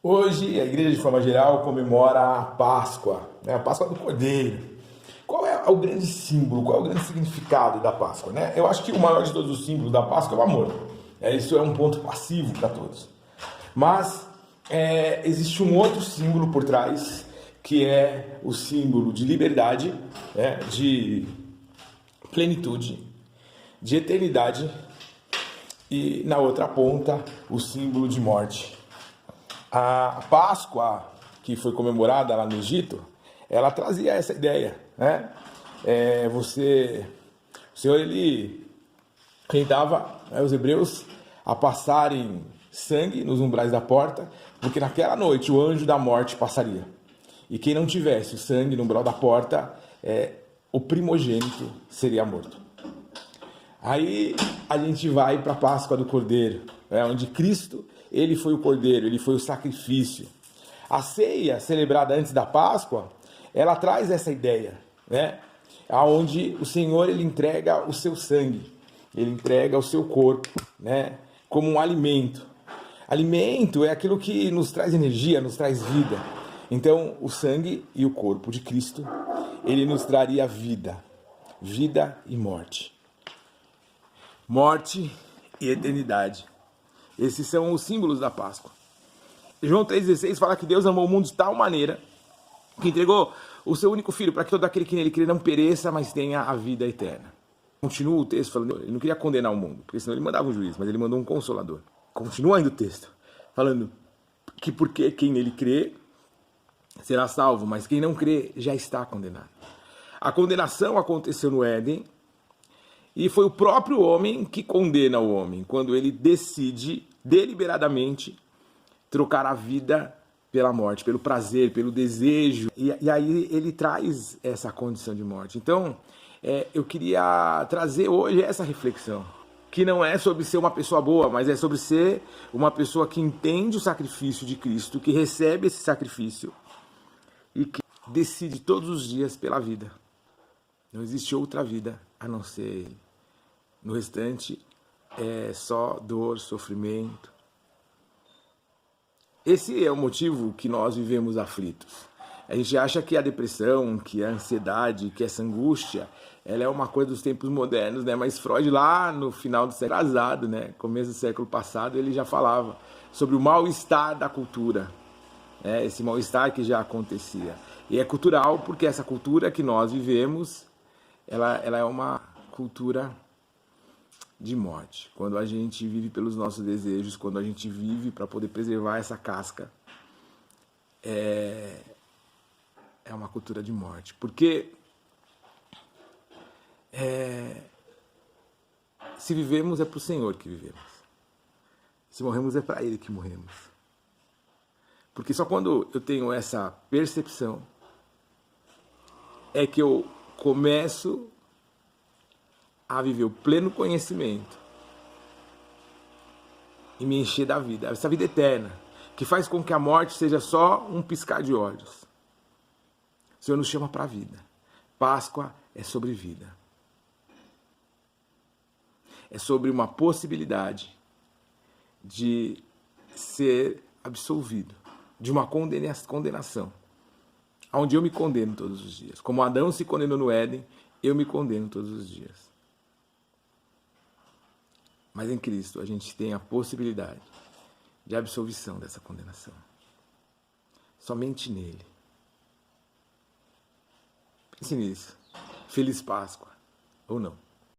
Hoje a igreja de forma geral comemora a Páscoa, né? A Páscoa do Cordeiro. Qual é o grande símbolo, qual é o grande significado da Páscoa, né? Eu acho que o maior de todos os símbolos da Páscoa é o amor. Isso é um ponto passivo para todos. Mas existe um outro símbolo por trás, que é o símbolo de liberdade, né? De plenitude, de eternidade e na outra ponta o símbolo de morte. A Páscoa, que foi comemorada lá no Egito, ela trazia essa ideia, né? O Senhor, ele orientava, né, os hebreus a passarem sangue nos umbrais da porta, porque naquela noite o anjo da morte passaria. E quem não tivesse o sangue no umbral da porta, o primogênito seria morto. Aí a gente vai para a Páscoa do Cordeiro, onde Cristo, ele foi o Cordeiro, ele foi o sacrifício. A ceia celebrada antes da Páscoa, ela traz essa ideia, né? Onde o Senhor, ele entrega o seu sangue, ele entrega o seu corpo, né? Como um alimento. Alimento é aquilo que nos traz energia, nos traz vida. Então, o sangue e o corpo de Cristo, ele nos traria vida, vida e morte. Morte e eternidade. Esses são os símbolos da Páscoa. João 3,16 fala que Deus amou o mundo de tal maneira que entregou o seu único filho para que todo aquele que nele crê não pereça, mas tenha a vida eterna. Continua o texto falando, ele não queria condenar o mundo, porque senão ele mandava um juiz, mas ele mandou um consolador. Continua ainda o texto, falando que porque quem nele crê será salvo, mas quem não crê já está condenado. A condenação aconteceu no Éden, e foi o próprio homem que condena o homem, quando ele decide deliberadamente trocar a vida pela morte, pelo prazer, pelo desejo. E aí ele traz essa condição de morte. Então, eu queria trazer hoje essa reflexão, que não é sobre ser uma pessoa boa, mas é sobre ser uma pessoa que entende o sacrifício de Cristo, que recebe esse sacrifício e que decide todos os dias pela vida. Não existe outra vida a não ser Ele. No restante é só dor, sofrimento. Esse é o motivo que nós vivemos aflitos. A gente acha que a depressão, que a ansiedade, que essa angústia, ela é uma coisa dos tempos modernos, né? Mas Freud lá no final do século passado, né? Começo do século passado, ele já falava sobre o mal-estar da cultura. Esse mal-estar que já acontecia. E é cultural porque essa cultura que nós vivemos, ela é uma cultura de morte. Quando a gente vive pelos nossos desejos, quando a gente vive para poder preservar essa casca, é uma cultura de morte. Porque se vivemos é para o Senhor que vivemos. Se morremos é para Ele que morremos. Porque só quando eu tenho essa percepção é que eu começo a viver o pleno conhecimento e me encher da vida, essa vida eterna, que faz com que a morte seja só um piscar de olhos. O Senhor nos chama para a vida. Páscoa é sobre vida. É sobre uma possibilidade de ser absolvido de uma condenação, onde eu me condeno todos os dias. Como Adão se condenou no Éden, eu me condeno todos os dias. Mas em Cristo a gente tem a possibilidade de absolvição dessa condenação. Somente nele. Pense nisso. Feliz Páscoa. Ou não.